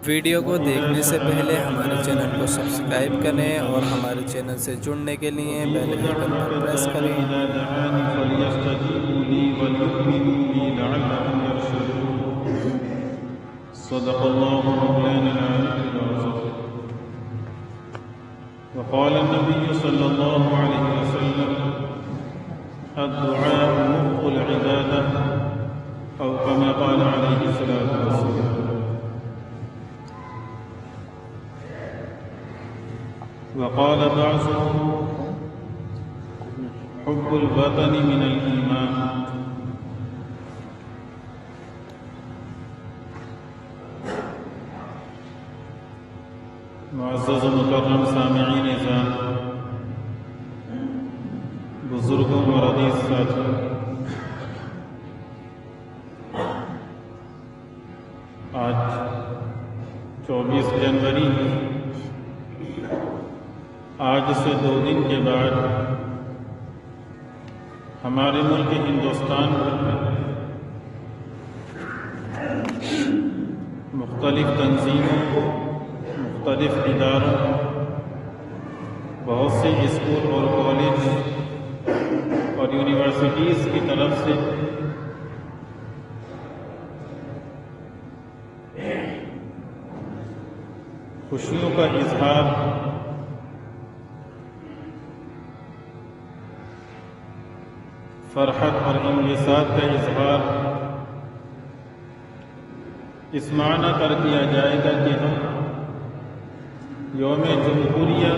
Video کو دیکھنے سے پہلے ہمارے چینل کو سبسکرائب کریں اور ہمارے چینل سے جڑنے کے لیے بیل آئیکن پر پریس کریں۔ صدق الله مولانا العلي العظيم. وقال النبي صلى الله عليه وسلم: الدعاء مخ العبادة، أو كما قال عليه الصلاة والسلام. وقال بعضهم: حب الوطن من الإيمان. معزز و مکرم سامعین نظام، بزرگوں اور عزیز ساتھیوں، آج 24 جنوری، آج سے 2 دن کے بعد ہمارے ملک ہندوستان میں مختلف تنظیموں، مختلف اداروں، بہت سے اسکول اور کالج اور یونیورسٹیز کی طرف سے خوشیوں کا اظہار، فرحت اور انبساط کا اظہار اس معنی پر کیا جائے گا کہ ہم یوم جمہوریہ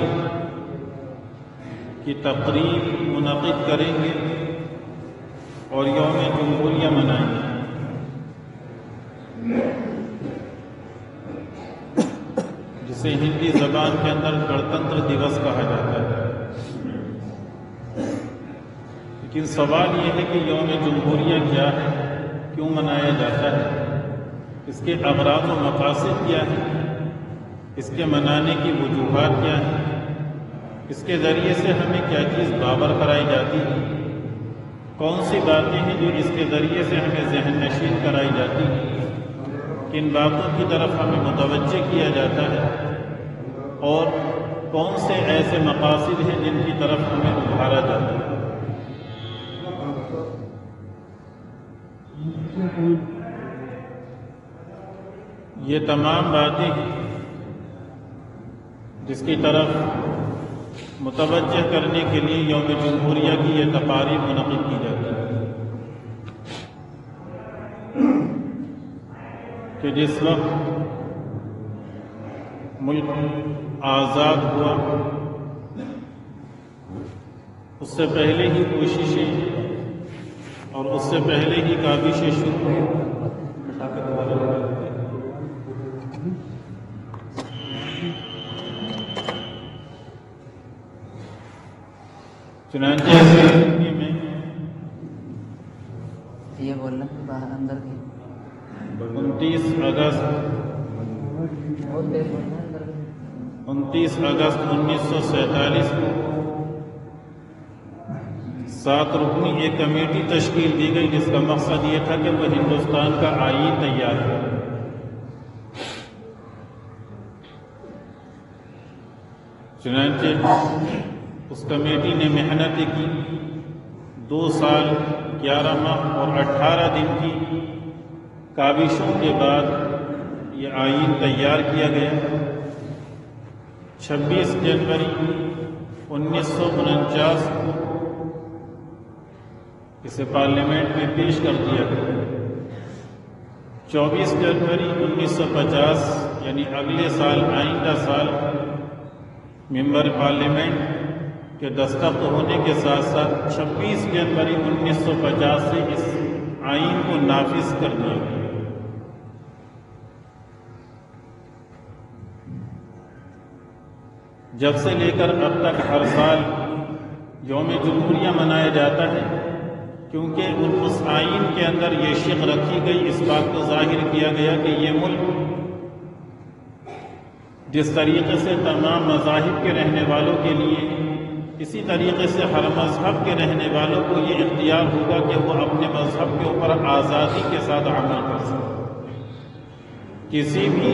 کی تقریب منعقد کریں گے اور یوم جمہوریہ منائیں گے، جسے ہندی زبان کے اندر گنتنتر دیوس کہا جاتا ہے۔ لیکن سوال یہ ہے کہ یوم جمہوریہ کیا ہے، کیوں منایا جاتا ہے، اس کے اغراض و مقاصد کیا ہیں، اس کے منانے کی وجوہات کیا ہیں، اس کے ذریعے سے ہمیں کیا چیز باور کرائی جاتی ہے، کون سی باتیں ہیں جو اس کے ذریعے سے ہمیں ذہن نشین کرائی جاتی ہیں، کن باتوں کی طرف ہمیں متوجہ کیا جاتا ہے، اور کون سے ایسے مقاصد ہیں جن کی طرف ہمیں ابھارا جاتا ہے۔ یہ تمام باتیں ہیں جس کی طرف متوجہ کرنے کے لیے یوم جمہوریہ کی یہ تقاریب منعقد کی جاتی ہے کہ جس وقت ملک آزاد ہوا، اس سے پہلے ہی کوششیں اور اس سے پہلے ہی کاوشیں شروع ہوئی۔ چنانچہ میں یہ بولنا باہر اندر کی 29 اگست 1947 کو 7 رکنی ایک کمیٹی تشکیل دی گئی، جس کا مقصد یہ تھا کہ وہ ہندوستان کا آئین تیار کرے۔ چنانچہ اس کمیٹی نے محنت کی، 2 سال 11 ماہ اور 18 دن کی کاوشوں کے بعد یہ آئین تیار کیا گیا۔ 26 جنوری 1949 کو اسے پارلیمنٹ میں پیش کر دیا گیا۔ 24 جنوری 1950 یعنی اگلے سال، آئندہ سال، ممبر پارلیمنٹ کے دستخط ہونے کے ساتھ ساتھ 26 جنوری 1950 سے اس آئین کو نافذ کر دیا گیا۔ جب سے لے کر اب تک ہر سال یوم جمہوریہ منایا جاتا ہے، کیونکہ اس آئین کے اندر یہ شق رکھی گئی، اس بات کو ظاہر کیا گیا کہ یہ ملک جس طریقے سے تمام مذاہب کے رہنے والوں کے لیے، اسی طریقے سے ہر مذہب کے رہنے والوں کو یہ اختیار ہوگا کہ وہ اپنے مذہب کے اوپر آزادی کے ساتھ عمل کر سکیں۔ کسی بھی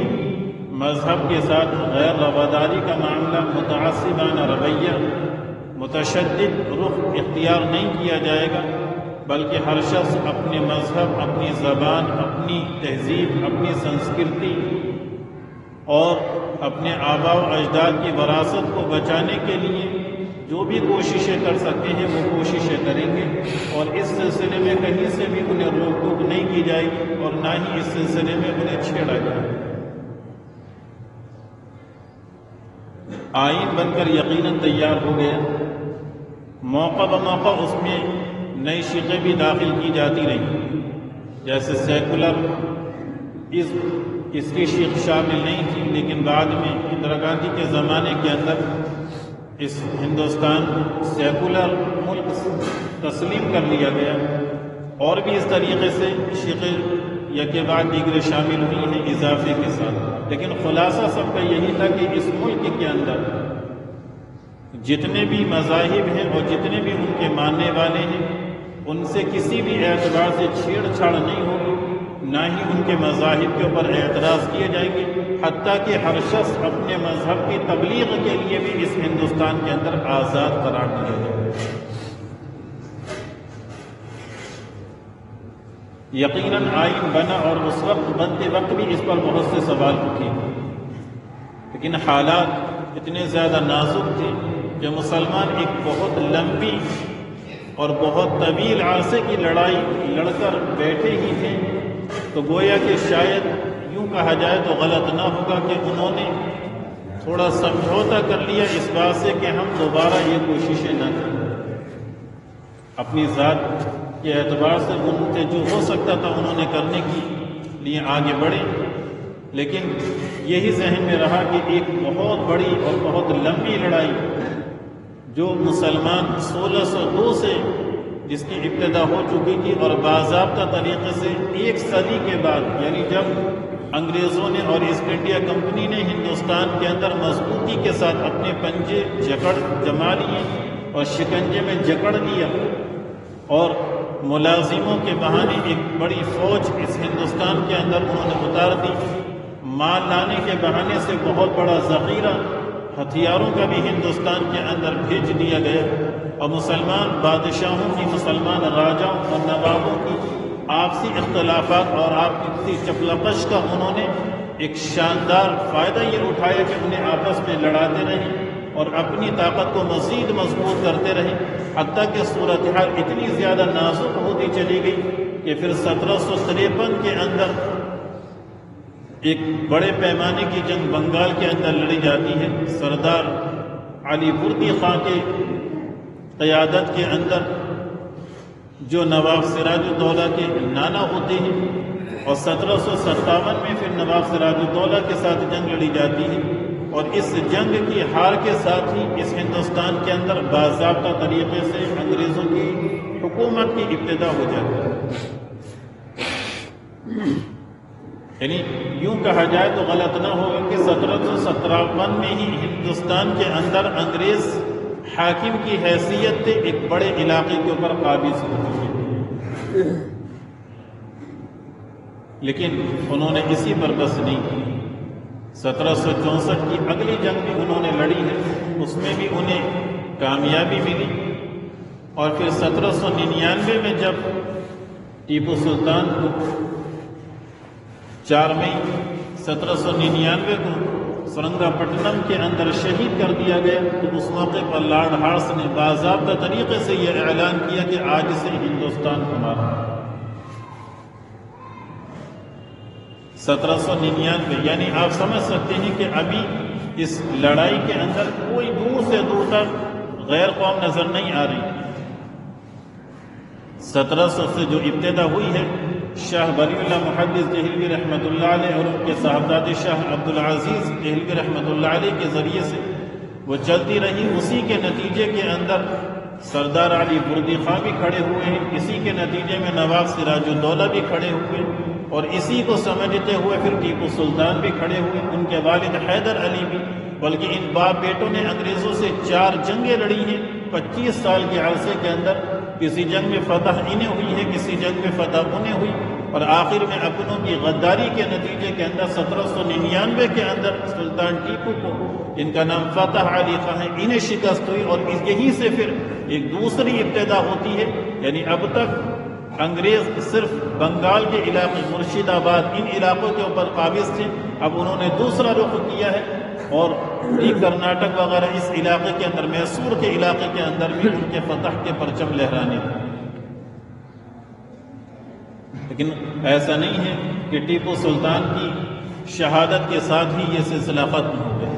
مذہب کے ساتھ غیر رواداری کا معاملہ، متعصبانہ رویہ، متشدد رخ اختیار نہیں کیا جائے گا، بلکہ ہر شخص اپنے مذہب، اپنی زبان، اپنی تہذیب، اپنی سنسکرتی اور اپنے آباء و اجداد کی وراثت کو بچانے کے لیے جو بھی کوششیں کر سکتے ہیں وہ کوششیں کریں گے، اور اس سلسلے میں کہیں سے بھی انہیں روک ٹوک نہیں کی جائے گی اور نہ ہی اس سلسلے میں انہیں چھیڑا جائے گا۔ آئین بن کر یقیناً تیار ہو گیا، موقع بموقع اس میں نئی شقیں بھی داخل کی جاتی رہی، جیسے سیکولر اس کی شق شامل نہیں تھی، لیکن بعد میں اندرا گاندھی کے زمانے کے اندر اس ہندوستان سیکولر ملک تسلیم کر لیا گیا، اور بھی اس طریقے سے شقیں یا کے بعد دیگرے شامل ہوئی ہیں اضافے کے ساتھ، لیکن خلاصہ سب کا یہی تھا کہ اس ملک کے اندر جتنے بھی مذاہب ہیں اور جتنے بھی ان کے ماننے والے ہیں ان سے کسی بھی اعتبار سے چھیڑ چھاڑ نہیں ہوگی، نہ ہی ان کے مذاہب کے اوپر اعتراض کیے جائیں گے، حتیٰ کہ ہر شخص اپنے مذہب کی تبلیغ کے لیے بھی اس ہندوستان کے اندر آزاد قرار دیا جائے گا۔ یقیناً آئین بنا اور اس وقت بنتے وقت بھی اس پر بہت سے سوال اٹھے، لیکن حالات اتنے زیادہ نازک تھے کہ مسلمان ایک بہت لمبی اور بہت طویل عرصے کی لڑائی لڑ کر بیٹھے ہی تھے، تو گویا کہ شاید یوں کہا جائے تو غلط نہ ہوگا کہ انہوں نے تھوڑا سمجھوتا کر لیا اس بات سے کہ ہم دوبارہ یہ کوششیں نہ کریں۔ اپنی ذات کے اعتبار سے ان سے جو ہو سکتا تھا انہوں نے کرنے کے لیے آگے بڑھے، لیکن یہی ذہن میں رہا کہ ایک بہت بڑی اور بہت لمبی لڑائی جو مسلمان 1602 سے جس کی ابتدا ہو چکی تھی اور باضابطہ طریقے سے ایک صدی کے بعد، یعنی جب انگریزوں نے اور ایسٹ انڈیا کمپنی نے ہندوستان کے اندر مضبوطی کے ساتھ اپنے پنجے جما لیے اور شکنجے میں جکڑ لیا اور ملازموں کے بہانے ایک بڑی فوج اس ہندوستان کے اندر انہوں نے اتار دی، مال لانے کے بہانے سے بہت بڑا ذخیرہ ہتھیاروں کا بھی ہندوستان کے اندر بھیج دیا گیا، اور مسلمان بادشاہوں کی، مسلمان راجاؤں اور نوابوں کی آپسی اختلافات اور آپسی چپلقش کا انہوں نے ایک شاندار فائدہ یہ اٹھایا کہ انہیں آپس میں لڑاتے رہے اور اپنی طاقت کو مزید مضبوط کرتے رہے، حتیٰ کہ صورتحال اتنی زیادہ نازک ہوتی چلی گئی کہ پھر 1753 کے اندر ایک بڑے پیمانے کی جنگ بنگال کے اندر لڑی جاتی ہے، سردار علی بردی خان کے قیادت کے اندر جو نواب سراج الدولہ کے نانا ہوتے ہیں، اور 1757 میں پھر نواب سراج الدولہ کے ساتھ جنگ لڑی جاتی ہے، اور اس جنگ کی ہار کے ساتھ ہی اس ہندوستان کے اندر باضابطہ طریقے سے انگریزوں کی حکومت کی ابتدا ہو جاتی ہے۔ یعنی یوں کہا جائے تو غلط نہ ہوگا کہ 1757 میں ہی ہندوستان کے اندر انگریز حاکم کی حیثیت سے ایک بڑے علاقے کے اوپر قابض ہو چکے، لیکن انہوں نے اسی پر بس نہیں کی۔ 1764 کی اگلی جنگ بھی انہوں نے لڑی ہے، اس میں بھی انہیں کامیابی ملی، اور پھر 1799 میں جب ٹیپو سلطان کو 4 مئی 1799 کو سرنگا پٹنم کے اندر شہید کر دیا گیا، تو اس موقع پر لارڈ ہارس نے باضابطہ طریقے سے یہ اعلان کیا کہ آج سے ہندوستان ہمارا۔ 1799 یعنی آپ سمجھ سکتے ہیں کہ ابھی اس لڑائی کے اندر کوئی دور سے دور تک غیر قوم نظر نہیں آ رہی۔ 1700 سے جو ابتدا ہوئی ہے شاہ ولی اللہ محدث دہلوی رحمۃ اللہ علیہ اور ان کے صاحبزادے شاہ عبدالعزیز دہلوی رحمۃ اللہ علیہ کے ذریعے سے وہ چلتی رہی، اسی کے نتیجے کے اندر سردار علی بردی خان بھی کھڑے ہوئے ہیں، اسی کے نتیجے میں نواب سراج الدولہ بھی کھڑے ہوئے، اور اسی کو سمجھتے ہوئے پھر ٹیپو سلطان بھی کھڑے ہوئے، ان کے والد حیدر علی بھی، بلکہ ان باپ بیٹوں نے انگریزوں سے 4 جنگیں لڑی ہیں 25 سال کے عرصے کے اندر۔ کسی جنگ میں فتح انہیں ہوئی ہے، کسی جنگ میں فتح انہیں ہوئی، اور آخر میں اپنوں کی غداری کے نتیجے کے اندر 1799 کے اندر سلطان ٹیپو کو، جن کا نام فتح علی خان ہے، انہیں شکست ہوئی، اور یہیں سے پھر ایک دوسری ابتدا ہوتی ہے۔ یعنی اب تک انگریز صرف بنگال کے علاقے مرشد آباد ان علاقوں کے اوپر قابض تھے، اب انہوں نے دوسرا رخ کیا ہے اور یہ کرناٹک وغیرہ اس علاقے کے اندر، میسور کے علاقے کے اندر بھی ان کے فتح کے پرچم لہرانے کا۔ لیکن ایسا نہیں ہے کہ ٹیپو سلطان کی شہادت کے ساتھ ہی یہ سلسلہ ختم ہو گیا،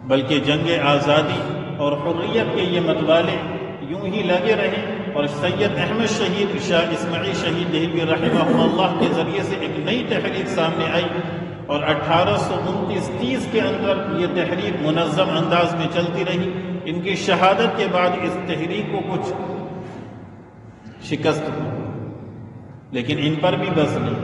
بلکہ جنگ آزادی اور حریت کے یہ متوالے یوں ہی لگے رہے، اور سید احمد شہید شاہ اسماعیل شہید دہلوی رحمہ اللہ کے ذریعے سے ایک نئی تحریک سامنے آئی، اور 1829-30 کے اندر یہ تحریک منظم انداز میں چلتی رہی۔ ان کی شہادت کے بعد اس تحریک کو کچھ شکست ہوئی، لیکن ان پر بھی بس نہیں۔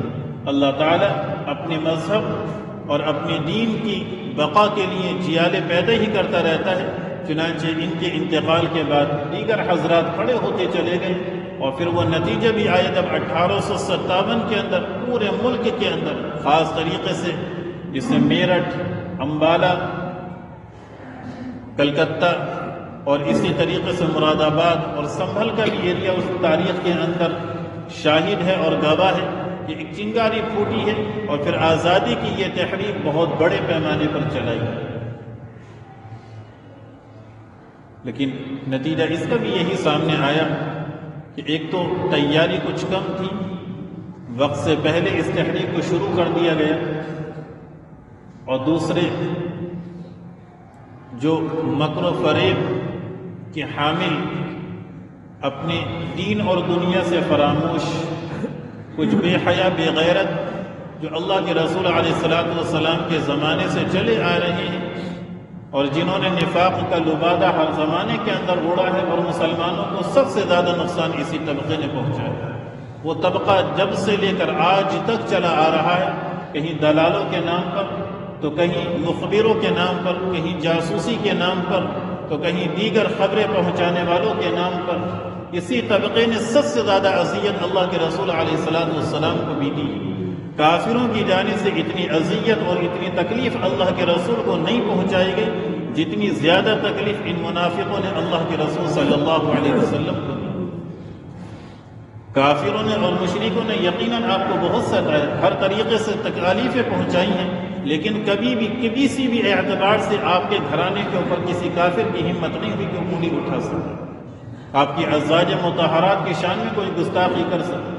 اللہ تعالیٰ اپنے مذہب اور اپنے دین کی بقا کے لیے جیالے پیدا ہی کرتا رہتا ہے، چنانچہ ان کے انتقال کے بعد دیگر حضرات کھڑے ہوتے چلے گئے، اور پھر وہ نتیجہ بھی آیا جب 1857 کے اندر پورے ملک کے اندر، خاص طریقے سے جسے میرٹھ، امبالہ، کلکتہ اور اسی طریقے سے مراد آباد اور سنبھل کا بھی ایریا اس تاریخ کے اندر شاہد ہے اور گواہ ہے کہ ایک چنگاری پھوٹی ہے، اور پھر آزادی کی یہ تحریک بہت بڑے پیمانے پر چلائی۔ لیکن نتیجہ اس کا بھی یہی سامنے آیا کہ ایک تو تیاری کچھ کم تھی، وقت سے پہلے اس تحریک کو شروع کر دیا گیا، اور دوسرے جو مکر و فریب کے حامل اپنے دین اور دنیا سے فراموش کچھ بے حیا بے غیرت جو اللہ کے رسول علیہ السلام کے زمانے سے چلے آ رہے ہیں، اور جنہوں نے نفاق کا لبادہ ہر زمانے کے اندر اڑا ہے، اور مسلمانوں کو سب سے زیادہ نقصان اسی طبقے نے پہنچایا۔ وہ طبقہ جب سے لے کر آج تک چلا آ رہا ہے، کہیں دلالوں کے نام پر، تو کہیں مخبروں کے نام پر، کہیں جاسوسی کے نام پر، تو کہیں دیگر خبریں پہنچانے والوں کے نام پر۔ اسی طبقے نے سب سے زیادہ اذیت اللہ کے رسول علیہ السلام کو بھی دی۔ کافروں کی جانب سے اتنی اذیت اور اتنی تکلیف اللہ کے رسول کو نہیں پہنچائی گئی جتنی زیادہ تکلیف ان منافقوں نے اللہ کے رسول صلی اللہ علیہ وسلم کو دی۔ کافروں نے اور مشرکوں نے یقیناً آپ کو بہت ستایا، ہر طریقے سے تکالیفیں پہنچائی ہیں، لیکن کبھی بھی کسی بھی اعتبار سے آپ کے گھرانے کے اوپر کسی کافر کی ہمت نہیں ہوئی کہ انگلی اٹھا سکے، آپ کی ازواج مطہرات کی شان میں کوئی گستاخی کر سکے۔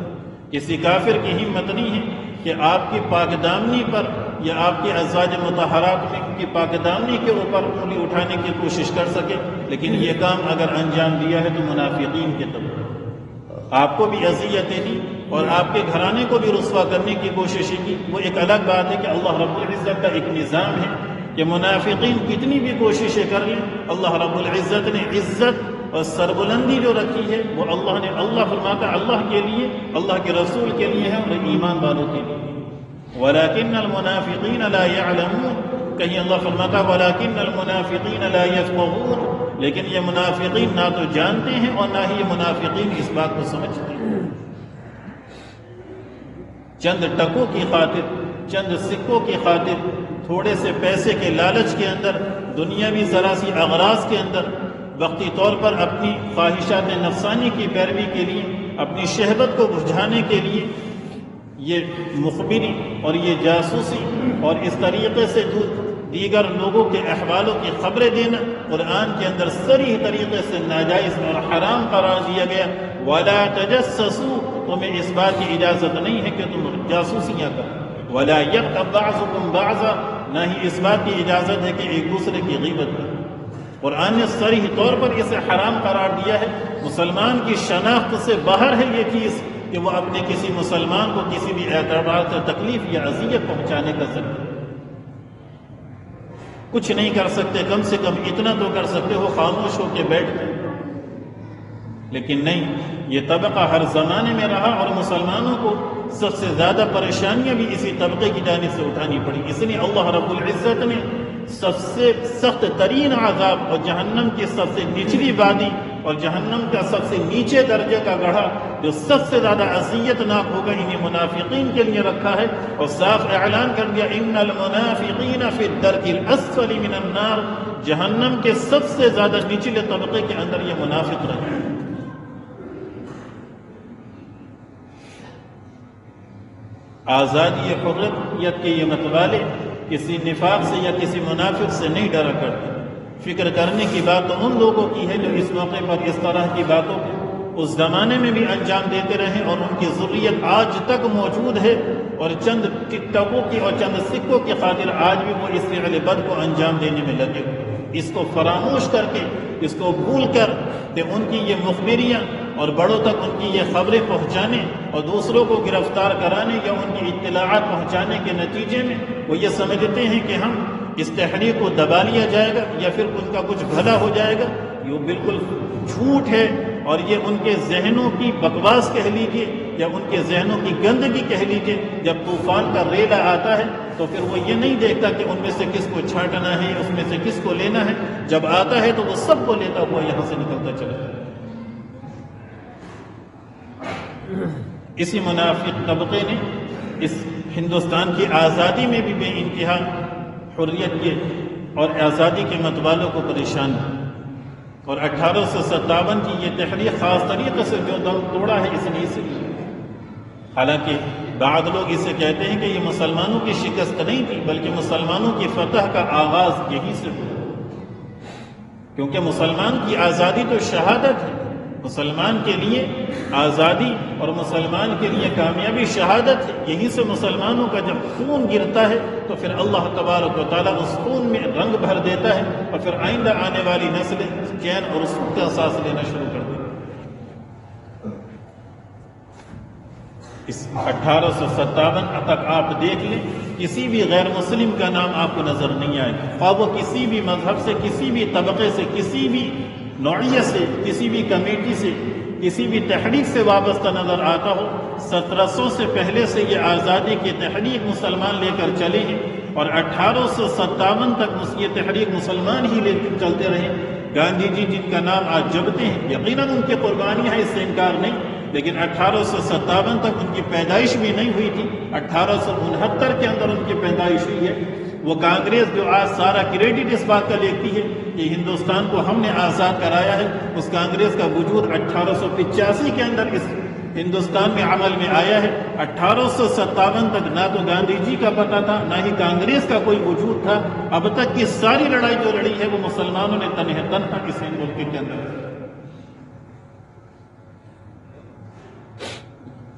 کسی کافر کی ہمت نہیں ہے کہ آپ کی پاک دامنی پر یا آپ کی ازواج مطہرات میں کی پاک دامنی کے اوپر انگلی اٹھانے کی کوشش کر سکے، لیکن یہ کام اگر انجام دیا ہے تو منافقین کے طرف آپ کو بھی اذیتیں دی اور آپ کے گھرانے کو بھی رسوا کرنے کی کوششیں کی۔ وہ ایک الگ بات ہے کہ اللہ رب العزت کا ایک نظام ہے کہ منافقین کتنی بھی کوششیں کر لیں، اللہ رب العزت نے عزت اور سربلندی جو رکھی ہے وہ اللہ فرماتا ہے اللہ کے لیے، اللہ کے رسول کے لیے ہے اور ایمان والوں کے لیے۔ وَلَكِنَّ الْمُنَافِقِينَ لَا يَعْلَمُونَ، کہیں اللہ فرماتا ہے وَلَكِنَّ الْمُنَافِقِينَ لَا يَفْقَهُونَ، لیکن یہ منافقین نہ تو جانتے ہیں اور نہ ہی یہ منافقین اس بات کو سمجھتے ہیں۔ چند ٹکوں کی خاطر، چند سکوں کی خاطر، تھوڑے سے پیسے کے لالچ کے اندر، دنیاوی ذرا سی اغراض کے اندر، وقتی طور پر اپنی خواہشات نفسانی کی پیروی کے لیے، اپنی شہوت کو بجھانے کے لیے یہ مخبری اور یہ جاسوسی اور اس طریقے سے دیگر لوگوں کے احوالوں کی خبریں دینا قرآن کے اندر صریح طریقے سے ناجائز اور حرام قرار دیا گیا۔ وَلَا تَجَسَّسُوا، تمہیں اس بات کی اجازت نہیں ہے کہ تم جاسوسیاں کرو۔ وَلَا يَغْتَبْ بَعْضُكُمْ بَعْضًا، نہ ہی اس بات کی اجازت ہے کہ ایک دوسرے کی غیبت کرو۔ قرآن نے صریح طور پر اسے حرام قرار دیا ہے۔ مسلمان کی شناخت سے باہر ہے یہ چیز کہ وہ اپنے کسی مسلمان کو کسی بھی اعتبار سے تکلیف یا اذیت پہنچانے کا ذریعہ کچھ نہیں کر سکتے، کم سے کم اتنا تو کر سکتے ہو خاموش ہو کے بیٹھ کے، لیکن نہیں، یہ طبقہ ہر زمانے میں رہا اور مسلمانوں کو سب سے زیادہ پریشانیاں بھی اسی طبقے کی جانب سے اٹھانی پڑی۔ اس لیے اللہ رب العزت نے سب سے سخت ترین عذاب اور جہنم کی سب سے نچلی وادی اور جہنم کا سب سے نیچے درجے کا گڑھا جو سب سے زیادہ اذیت ناک ہوگا انہیں منافقین کے لیے رکھا ہے، اور صاف اعلان کر دیا ان المنافقین فی الدرک الاسفل من النار، جہنم کے سب سے زیادہ نچلے طبقے کے اندر یہ منافق رہے۔ آزادی حریت کے یہ متوالے کسی نفاق سے یا کسی منافق سے نہیں ڈرا کرتے۔ فکر کرنے کی بات تو ان لوگوں کی ہے جو اس موقع پر اس طرح کی باتوں کو اس زمانے میں بھی انجام دیتے رہے اور ان کی ذریت آج تک موجود ہے، اور چند ٹکوں کی اور چند سکوں کی خاطر آج بھی وہ اس فعل بد کو انجام دینے میں لگے ہوئے۔ اس کو فراموش کر کے، اس کو بھول کر کہ ان کی یہ مخبریاں اور بڑوں تک ان کی یہ خبریں پہنچانے اور دوسروں کو گرفتار کرانے یا ان کی اطلاعات پہنچانے کے نتیجے میں وہ یہ سمجھتے ہیں کہ ہم اس تحریک کو دبا لیا جائے گا یا پھر ان کا کچھ بھلا ہو جائے گا، یہ بالکل جھوٹ ہے، اور یہ ان کے ذہنوں کی بکواس کہہ لیجیے یا ان کے ذہنوں کی گندگی کہہ لیجیے۔ جب طوفان کا ریلا آتا ہے تو پھر وہ یہ نہیں دیکھتا کہ ان میں سے کس کو چھانٹنا ہے، اس میں سے کس کو لینا ہے، جب آتا ہے تو وہ سب کو لیتا ہوا یہاں سے نکلتا چلا جاتا ہے۔ اسی منافق طبقے نے اس ہندوستان کی آزادی میں بھی بے انتہا حریت کے اور آزادی کے متوالوں کو پریشان کیا، اور 1857 کی یہ تحریک خاص طریقے سے جو دم توڑا ہے اس نے اسے کیا۔ حالانکہ بعض لوگ اسے کہتے ہیں کہ یہ مسلمانوں کی شکست نہیں تھی بلکہ مسلمانوں کی فتح کا آغاز یہی سے ہوا، کیونکہ مسلمان کی آزادی تو شہادت ہے، مسلمان کے لیے آزادی اور مسلمان کے لیے کامیابی شہادت ہے۔ یہیں سے مسلمانوں کا جب خون گرتا ہے تو پھر اللہ تبارک و تعالیٰ اس خون میں رنگ بھر دیتا ہے، اور پھر آئندہ آنے والی نسلیں چین اور سکون کا سانس لینا شروع کر دیتی۔ اس 1857 تک آپ دیکھ لیں کسی بھی غیر مسلم کا نام آپ کو نظر نہیں آئے، خواہ وہ کسی بھی مذہب سے، کسی بھی طبقے سے، کسی بھی نوعیت سے، کسی بھی کمیٹی سے، کسی بھی تحریک سے وابستہ نظر آتا ہو۔ 1700 سے پہلے سے یہ آزادی کی تحریک مسلمان لے کر چلے ہیں، اور 1857 تک یہ تحریک مسلمان ہی لے کر چلتے رہے۔ گاندھی جی جن کا نام آج جپتے ہیں، یقیناً ان کی قربانیاں ہیں، اس سے انکار نہیں، لیکن 1857 تک ان کی پیدائش بھی نہیں ہوئی تھی۔ 1869 کے اندر ان کی پیدائش ہوئی ہے۔ وہ کانگریس جو آج سارا کریڈٹ اس بات کا لیتی ہے کہ ہندوستان کو ہم نے آزاد کرایا ہے، اس کانگریس کا وجود 1885 کے اندر اس ہندوستان میں عمل میں آیا ہے۔ 1857 تک نہ تو گاندھی جی کا پتہ تھا، نہ ہی کانگریس کا کوئی وجود تھا۔ اب تک کی ساری لڑائی جو لڑی ہے وہ مسلمانوں نے تنہا اس ملک کے اندر۔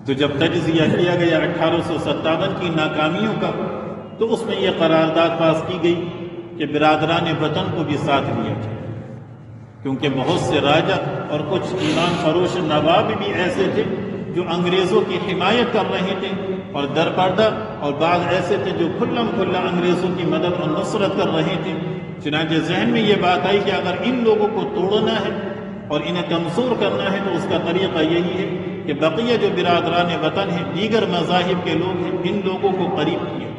تو جب تجزیہ کیا گیا 1857 کی ناکامیوں کا، تو اس میں یہ قرارداد پاس کی گئی کہ برادران وطن کو بھی ساتھ لیا جائے، کیونکہ بہت سے راجا اور کچھ ایمان فروش نواب بھی ایسے تھے جو انگریزوں کی حمایت کر رہے تھے، اور درپردہ اور بعض ایسے تھے جو کھلم کھلا انگریزوں کی مدد اور نصرت کر رہے تھے۔ چنانچہ ذہن میں یہ بات آئی کہ اگر ان لوگوں کو توڑنا ہے اور انہیں کمزور کرنا ہے تو اس کا طریقہ یہی ہے کہ بقیہ جو برادران وطن ہیں، دیگر مذاہب کے لوگ ہیں، ان لوگوں کو قریب کیا،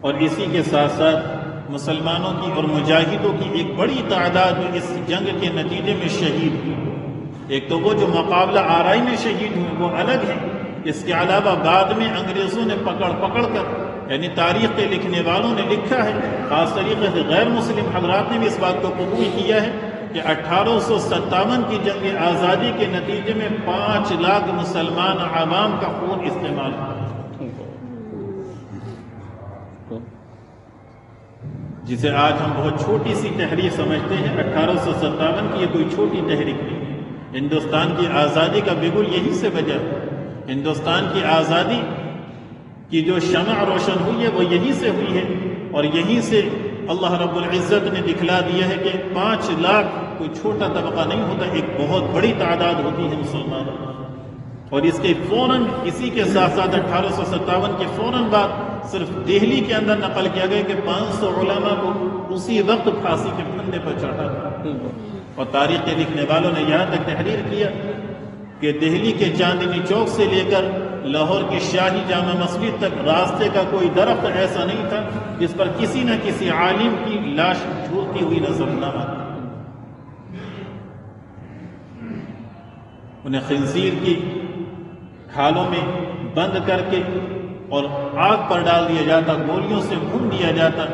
اور اسی کے ساتھ ساتھ مسلمانوں کی اور مجاہدوں کی ایک بڑی تعداد جو اس جنگ کے نتیجے میں شہید ہوئی۔ ایک تو وہ جو مقابلہ آرائی میں شہید ہوئے وہ الگ ہیں، اس کے علاوہ بعد میں انگریزوں نے پکڑ کر، یعنی تاریخ کے لکھنے والوں نے لکھا ہے، خاص طریقے سے غیر مسلم حضرات نے بھی اس بات کو قبول کیا ہے کہ 1857 کی جنگ آزادی کے نتیجے میں 5 لاکھ مسلمان عوام کا خون استعمال ہوا، جسے آج ہم بہت چھوٹی سی تحریک سمجھتے ہیں۔ 1857 کی یہ کوئی چھوٹی تحریک نہیں، ہندوستان کی آزادی کا بگل یہیں سے بجا۔ ہندوستان کی آزادی کی جو شمع روشن ہوئی ہے وہ یہیں سے ہوئی ہے، اور یہیں سے اللہ رب العزت نے دکھلا دیا ہے کہ 5 لاکھ کوئی چھوٹا طبقہ نہیں ہوتا، ایک بہت بڑی تعداد ہوتی ہے مسلمانوں۔ اور اس کے فوراً اسی کے ساتھ ساتھ 1857 کے فوراً بعد صرف دہلی کے اندر نقل کیا گیا کہ 500 علماء کو اسی وقت پھانسی کے پھندے پر چڑھا تھا، اور تاریخ کے لکھنے والوں نے یہاں تک تحریر کیا کہ دہلی کے چاندنی چوک سے لے کر لاہور کی شاہی جامع مسجد تک راستے کا کوئی درخت ایسا نہیں تھا جس پر کسی نہ کسی عالم کی لاش جھولتی ہوئی نظر نہ آتی۔ انہیں خنزیر کی کھالوں میں بند کر کے اور آگ پر ڈال دیا جاتا، گولیوں سے بھون دیا جاتا۔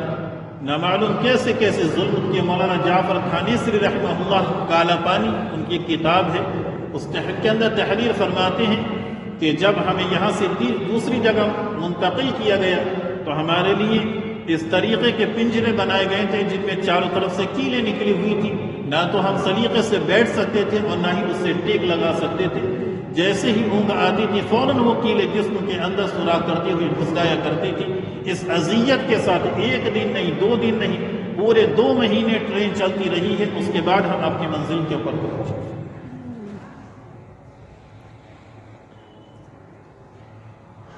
نامعلوم کیسے کیسے ظلم کے مولانا جعفر کھانیسری رحمہ اللہ، کالا پانی ان کی کتاب ہے، اس کے اندر تحریر فرماتے ہیں کہ جب ہمیں یہاں سے دوسری جگہ منتقل کیا گیا تو ہمارے لیے اس طریقے کے پنجرے بنائے گئے تھے جن میں چاروں طرف سے کیلیں نکلی ہوئی تھی، نہ تو ہم سلیقے سے بیٹھ سکتے تھے اور نہ ہی اس سے ٹیک لگا سکتے تھے۔ جیسے ہی اونگ آتی تھی فوراً وہ کیلیں جسم کے اندر سوراخ کرتی ہوئی گھس جایا کرتی تھی۔ اس اذیت کے ساتھ ایک دن نہیں، 2 دن نہیں، پورے 2 مہینے ٹرین چلتی رہی ہے۔ اس کے بعد ہم اپنی منزل کے اوپر پہنچے۔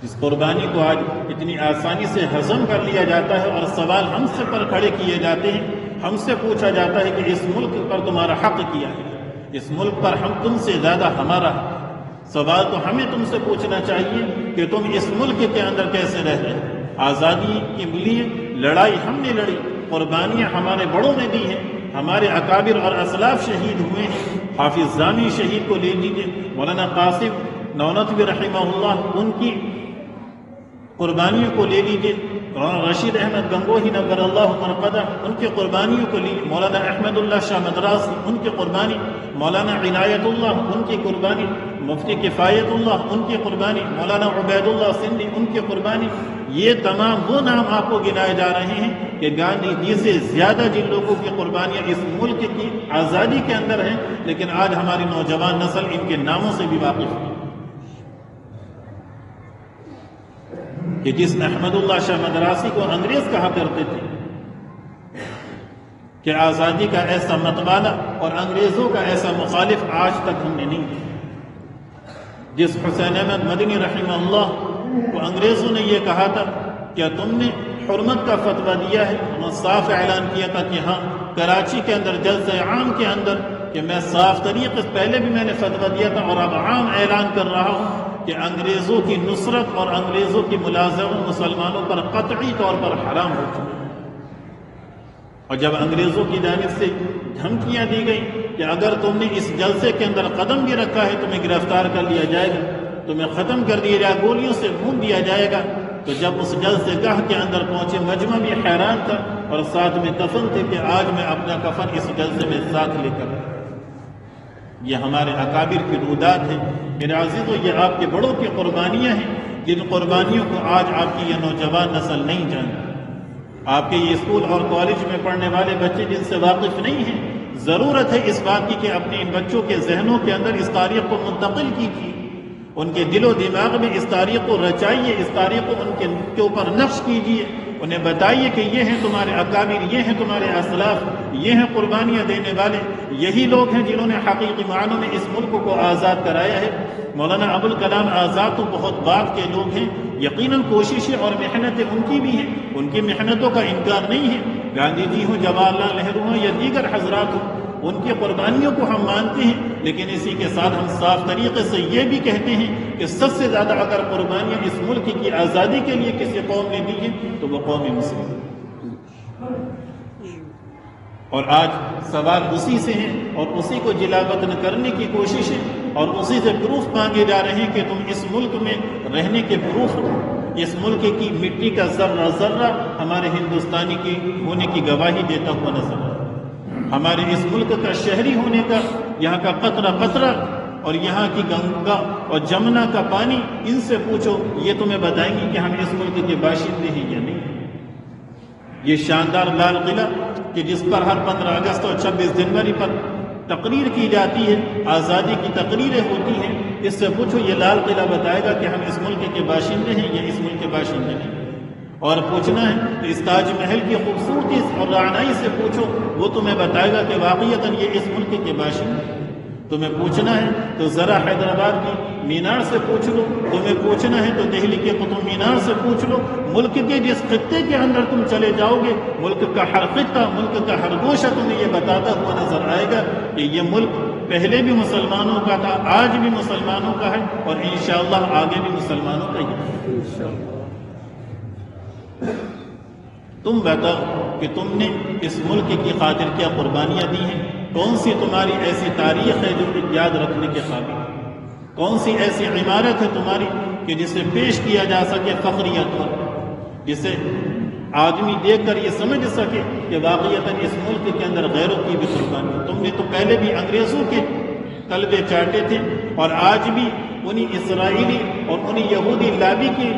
اس قربانی کو آج اتنی آسانی سے ہضم کر لیا جاتا ہے اور سوال ہم سے پر کھڑے کیے جاتے ہیں، ہم سے پوچھا جاتا ہے کہ اس ملک پر تمہارا حق کیا ہے، اس ملک پر ہم تم سے زیادہ ہمارا حق۔ سوال تو ہمیں تم سے پوچھنا چاہیے کہ تم اس ملک کے اندر کیسے رہ رہے ہیں۔ آزادی کے لیے لڑائی ہم نے لڑی، قربانیاں ہمارے بڑوں نے دی ہیں، ہمارے اکابر اور اسلاف شہید ہوئے ہیں۔ حافظ ضامی شہید کو لے لیجیے، مولانا قاسم نونتوی رحمہ اللہ ان کی قربانیوں کو لے لیجیے، رشید احمد گنگوہی نور اللہ مرقدہ ان کی قربانیوں کو لیجیے، مولانا احمد اللہ شاہ مدراسی ان کی قربانی، مولانا عنایت اللہ ان کی قربانی، مفتی کفایت اللہ ان کی قربانی، مولانا عبید اللہ سندھی ان کی قربانی۔ یہ تمام وہ نام آپ کو گنائے جا رہے ہیں کہ گاندھی جی سے زیادہ جن لوگوں کی قربانیاں اس ملک کی آزادی کے اندر ہیں، لیکن آج ہماری نوجوان نسل ان کے ناموں سے بھی واقف ہے۔ کہ جس احمد اللہ شاہ مدراسی کو انگریز کہا کرتے تھے کہ آزادی کا ایسا متوالا اور انگریزوں کا ایسا مخالف آج تک ہم نے نہیں کیا۔ جس حسین احمد مدنی رحمہ اللہ کو انگریزوں نے یہ کہا تھا کیا تم نے حرمت کا فتویٰ دیا ہے، انہوں نے صاف اعلان کیا تھا کہ ہاں، کراچی کے اندر جلسہ عام کے اندر کہ میں صاف طریقے سے پہلے بھی میں نے فتویٰ دیا تھا اور اب عام اعلان کر رہا ہوں کہ انگریزوں کی نصرت اور انگریزوں کی ملازمت مسلمانوں پر قطعی طور پر حرام ہو چکی۔ اور جب انگریزوں کی جانب سے دھمکیاں دی گئی کہ اگر تم نے اس جلسے کے اندر قدم بھی رکھا ہے تمہیں گرفتار کر لیا جائے گا، تمہیں ختم کر دیا جائے گا، گولیوں سے بھون دیا جائے گا، تو جب اس جلسے گاہ کے اندر پہنچے مجمع بھی حیران تھا اور ساتھ میں کفن تھے کہ آج میں اپنا کفن اس جلسے میں ساتھ لے کر۔ یہ ہمارے اکابر کی رودات ہے۔ میرے عزیزو، یہ آپ کے بڑوں کی قربانیاں ہیں جن قربانیوں کو آج آپ کی یہ نوجوان نسل نہیں جانتی۔ آپ کے یہ اسکول اور کالج میں پڑھنے والے بچے جن سے واقف نہیں ہیں، ضرورت ہے اس بات کی کہ اپنے ان بچوں کے ذہنوں کے اندر اس تاریخ کو منتقل کیجیے، ان کے دل و دماغ میں اس تاریخ کو رچائیے، اس تاریخ کو ان کے اوپر نقش کیجیے، انہیں بتائیے کہ یہ ہیں تمہارے اکابر، یہ ہیں تمہارے اسلاف، یہ ہیں قربانیاں دینے والے، یہی لوگ ہیں جنہوں نے حقیقی معنوں میں اس ملک کو آزاد کرایا ہے۔ مولانا ابوالکلام آزاد تو بہت بعد کے لوگ ہیں، یقیناً کوششیں اور محنتیں ان کی بھی ہیں، ان کی محنتوں کا انکار نہیں ہے۔ گاندھی جی ہوں، جواہر لال نہرو ہوں یا دیگر حضرات ہوں، ان کی قربانیوں کو ہم مانتے ہیں، لیکن اسی کے ساتھ ہم صاف طریقے سے یہ بھی کہتے ہیں کہ سب سے زیادہ اگر قربانیاں اس ملک کی آزادی کے لیے کسی قوم نے دی ہیں تو وہ قوم مسلم۔ اور آج سوال اسی سے ہیں اور اسی کو جلاوطن کرنے کی کوشش ہے اور اسی سے پروف مانگے جا رہے ہیں کہ تم اس ملک میں رہنے کے پروف ہو۔ اس ملک کی مٹی کا ذرہ ذرہ ہمارے ہندوستانی کی ہونے کی گواہی دیتا ہوا نظر آتا ہے۔ ہمارے اس ملک کا شہری ہونے کا، یہاں کا قطرہ قطرہ اور یہاں کی گنگا اور جمنا کا پانی، ان سے پوچھو، یہ تمہیں بتائیں گے کہ ہم اس ملک کے باشندے ہیں یا نہیں۔ یہ شاندار لال قلعہ کہ جس پر ہر 15 اگست اور 26 جنوری پر تقریر کی جاتی ہے، آزادی کی تقریریں ہوتی ہیں، اس سے پوچھو یہ لال قلعہ بتائے گا کہ ہم اس ملک کے باشندے ہیں یا اس ملک کے باشندے نہیں۔ اور پوچھنا ہے تو اس تاج محل کی خوبصورتی اور رعنائی سے پوچھو، وہ تمہیں بتائے گا کہ واقعتاً یہ اس ملک کے باشندے ہیں۔ تمہیں پوچھنا ہے تو ذرا حیدرآباد کی مینار سے پوچھ لو، تمہیں پوچھنا ہے تو دہلی کے قطب مینار سے پوچھ لو، ملک کے جس خطے کے اندر تم چلے جاؤ گے، ملک کا ہر خطہ، ملک کا ہر گوشہ تمہیں یہ بتاتا ہوا نظر آئے گا کہ یہ ملک پہلے بھی مسلمانوں کا تھا، آج بھی مسلمانوں کا ہے اور انشاءاللہ آگے بھی مسلمانوں کا ہی ہے۔ تم بتاؤ کہ تم نے اس ملک کی خاطر کیا قربانیاں دی ہیں؟ کون سی تمہاری ایسی تاریخ ہے جو یاد رکھنے کے قابل؟ کون سی ایسی عمارت ہے تمہاری کہ جسے پیش کیا جا سکے فخریت پر، جسے آدمی دیکھ کر یہ سمجھ سکے کہ واقعتاً اس ملک کے اندر غیروں کی بھی قربانی؟ تم نے تو پہلے بھی انگریزوں کے کلبے چاٹے تھے، اور آج بھی انہی اسرائیلی اور انہی یہودی لابی کی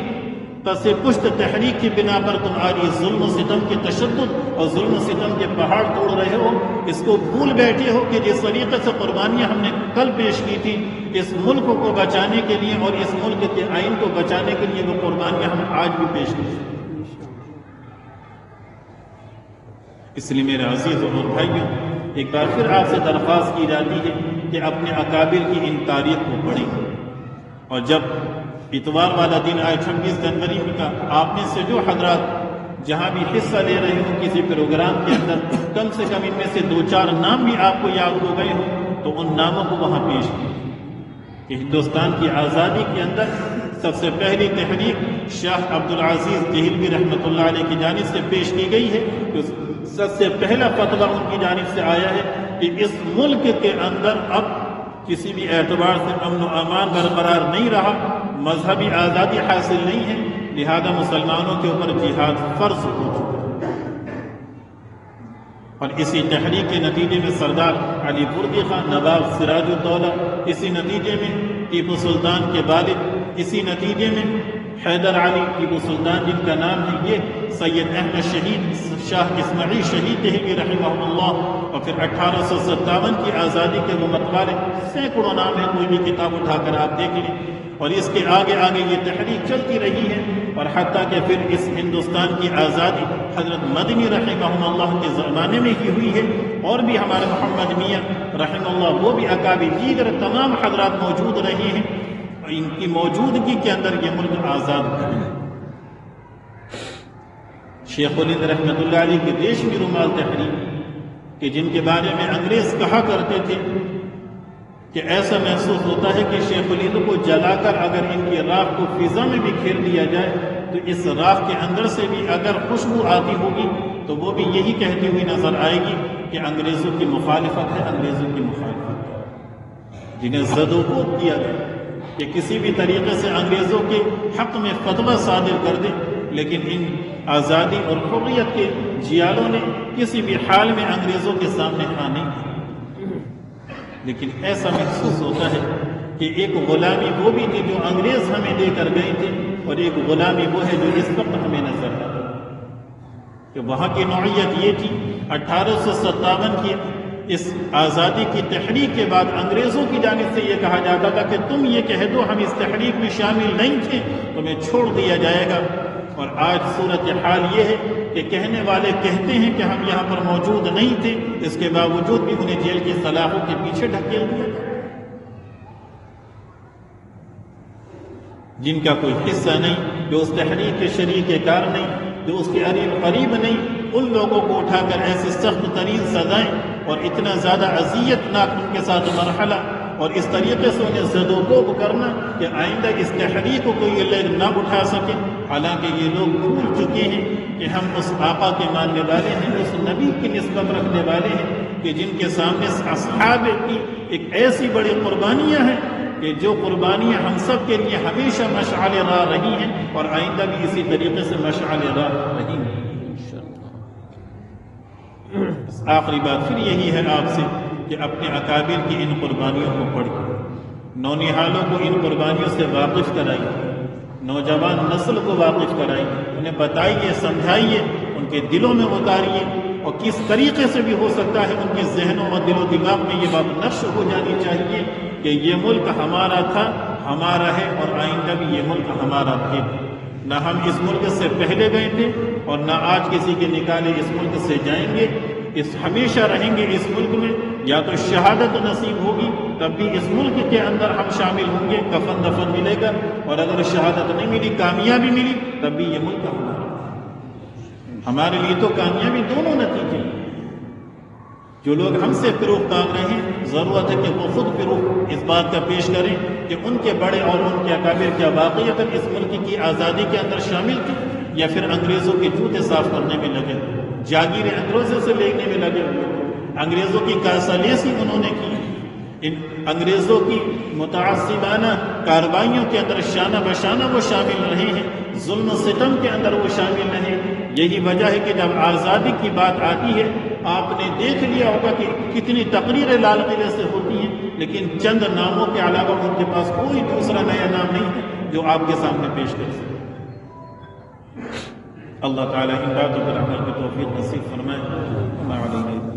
پس پشت تحریک کی بنا پر تم آج اس ظلم و ستم کے تشدد اور ظلم و ستم کے پہاڑ توڑ رہے ہو۔ اس کو بھول بیٹھے ہو کہ جس طریقے سے قربانیاں ہم نے کل پیش کی تھی اس ملک کو بچانے کے لیے اور اس ملک کے آئین کو بچانے کے لیے، وہ قربانیاں ہم آج بھی پیش کی۔ اس لیے میرے عزیزوں اور بھائیوں، ایک بار پھر آپ سے درخواست کی جاتی ہے کہ اپنے اکابر کی ان تاریخ کو پڑھیں، اور جب اتوار والا دن آئے 26 جنوری کا، آپ میں سے جو حضرات جہاں بھی حصہ لے رہے ہوں کسی پروگرام کے اندر، کم سے کم ان میں سے 2-4 نام بھی آپ کو یاد ہو گئے ہوں تو ان ناموں کو وہاں پیش کیے کہ ہندوستان کی آزادی کے اندر سب سے پہلی تحریک شاہ عبدالعزیز دہلوی رحمۃ اللہ علیہ کی جانب سے پیش کی گئی ہے۔ سب سے پہلا فتویٰ ان کی جانب سے آیا ہے کہ اس ملک کے اندر اب کسی بھی اعتبار سے امن و امان برقرار نہیں رہا، مذہبی آزادی حاصل نہیں ہے، لہذا مسلمانوں کے اوپر جہاد فرض ہو چکا۔ اور اسی تحریک کے نتیجے میں سردار علی بردی خان، نواب سراج الدولہ، اسی نتیجے میں ٹیپو سلطان کے والد، اسی نتیجے میں حیدر علی ٹیپو سلطان جن کا نام ہے، یہ سید احمد شہید شاہ اسماعیل شہید دہلوی رحمہ اللہ، اور پھر 1857 کی آزادی کے وہ متوالے سینکڑوں نام ہیں، کوئی بھی کتاب اٹھا کر آپ دیکھ لیں، اور اس کے آگے آگے یہ تحریک چلتی رہی ہے، اور حتیٰ کہ پھر اس ہندوستان کی آزادی حضرت مدنی رحمہ اللہ کے زمانے میں ہی ہوئی ہے، اور بھی ہمارے محمد میاں رحمہ اللہ، وہ بھی اکابر دیگر تمام حضرات موجود رہے ہیں، اور ان کی موجودگی کے اندر یہ ملک آزاد ہے۔ شیخ الہند رحمۃ اللہ علیہ کی ریشمی رومال تحریک کہ جن کے بارے میں انگریز کہا کرتے تھے کہ ایسا محسوس ہوتا ہے کہ شیخ الہند کو جلا کر اگر ان کی راکھ کو فضا میں بھی کھیر دیا جائے تو اس راکھ کے اندر سے بھی اگر خوشبو آتی ہوگی تو وہ بھی یہی کہتی ہوئی نظر آئے گی کہ انگریزوں کی مخالفت ہے، انگریزوں کی مخالفت ہے، جنہیں زد و کوب کیا گیا کہ کسی بھی طریقے سے انگریزوں کے حق میں فتویٰ صادر کر دیں، لیکن ان آزادی اور حریت کے جیالوں نے کسی بھی حال میں انگریزوں کے سامنے آنے کی۔ لیکن ایسا محسوس ہوتا ہے کہ ایک غلامی وہ بھی تھی جو انگریز ہمیں دے کر گئے تھے، اور ایک غلامی وہ ہے جو اس وقت ہمیں نظر آ رہا ہے کہ وہاں کی نوعیت یہ تھی۔ 1857 کی اس آزادی کی تحریک کے بعد انگریزوں کی جانب سے یہ کہا جاتا تھا کہ تم یہ کہہ دو ہم اس تحریک میں شامل نہیں تھے، تمہیں چھوڑ دیا جائے گا، اور آج صورتحال یہ ہے کہ کہنے والے کہتے ہیں کہ ہم یہاں پر موجود نہیں تھے، اس کے باوجود بھی انہیں جیل کی سلاخوں کے پیچھے ڈھکیل دیا گیا۔ جن کا کوئی حصہ نہیں، جو اس تحریک کے شریک کار نہیں، جو اس کے قریب نہیں، ان لوگوں کو اٹھا کر ایسی سخت ترین سزائیں اور اتنا زیادہ اذیت ناک ان کے ساتھ مرحلہ، اور اس طریقے سے انہیں زد و کوب کرنا کہ آئندہ اس تحریک کو یہ لوگ نہ اٹھا سکیں، حالانکہ یہ لوگ بھول چکے ہیں کہ ہم اس آقا کے ماننے والے ہیں، اس نبی کی نسبت رکھنے والے ہیں کہ جن کے سامنے اصحاب کی ایک ایسی بڑی قربانیاں ہیں کہ جو قربانیاں ہم سب کے لیے ہمیشہ مشعل راہ رہی ہیں، اور آئندہ بھی اسی طریقے سے مشعل راہ رہی ہیں۔ آخری بات پھر یہی ہے آپ سے کہ اپنے اکابر کی ان قربانیوں کو پڑھیں، نونہالوں کو ان قربانیوں سے واقف کرائیے، نوجوان نسل کو واقف کرائیے، انہیں بتائیے، سمجھائیے، ان کے دلوں میں اتاریے، اور کس طریقے سے بھی ہو سکتا ہے ان کے ذہنوں اور دل و دماغ میں یہ بات نقش ہو جانی چاہیے کہ یہ ملک ہمارا تھا، ہمارا ہے، اور آئندہ بھی یہ ملک ہمارا ہے۔ نہ ہم اس ملک سے پہلے گئے تھے اور نہ آج کسی کے نکالے اس ملک سے جائیں گے، ہمیشہ رہیں گے اس ملک میں، یا تو شہادت نصیب ہوگی تب بھی اس ملک کے اندر ہم شامل ہوں گے، کفن دفن ملے گا، اور اگر شہادت نہیں ملی، کامیابی ملی، تب بھی یہ ملک ہمارے لیے تو کامیابی دونوں نتیجے ہیں۔ جو لوگ ہم سے فروغ مانگ رہے ہیں، ضرورت ہے کہ وہ خود فروغ اس بات کا پیش کریں کہ ان کے بڑے اور ان کے اکابر کیا واقعیت اس ملک کی آزادی کے اندر شامل تھے، یا پھر انگریزوں کے جوتے صاف کرنے میں لگے، جاگیریں انگریزوں سے لینے میں لگے ہوئے، انگریزوں کی کاسالیسی انہوں نے کی، ان انگریزوں کی متعصبانہ کارروائیوں کے اندر شانہ بشانہ وہ شامل رہے ہیں، ظلم و ستم کے اندر وہ شامل رہے۔ یہی وجہ ہے کہ جب آزادی کی بات آتی ہے، آپ نے دیکھ لیا ہوگا کہ کتنی تقریریں لال قلعے سے ہوتی ہیں، لیکن چند ناموں کے علاوہ ان کے پاس کوئی دوسرا نیا نام نہیں ہے جو آپ کے سامنے پیش کر سکے۔ اللہ تعالیٰ ان باتوں پر عمل کی توفیق نصیب فرمائے۔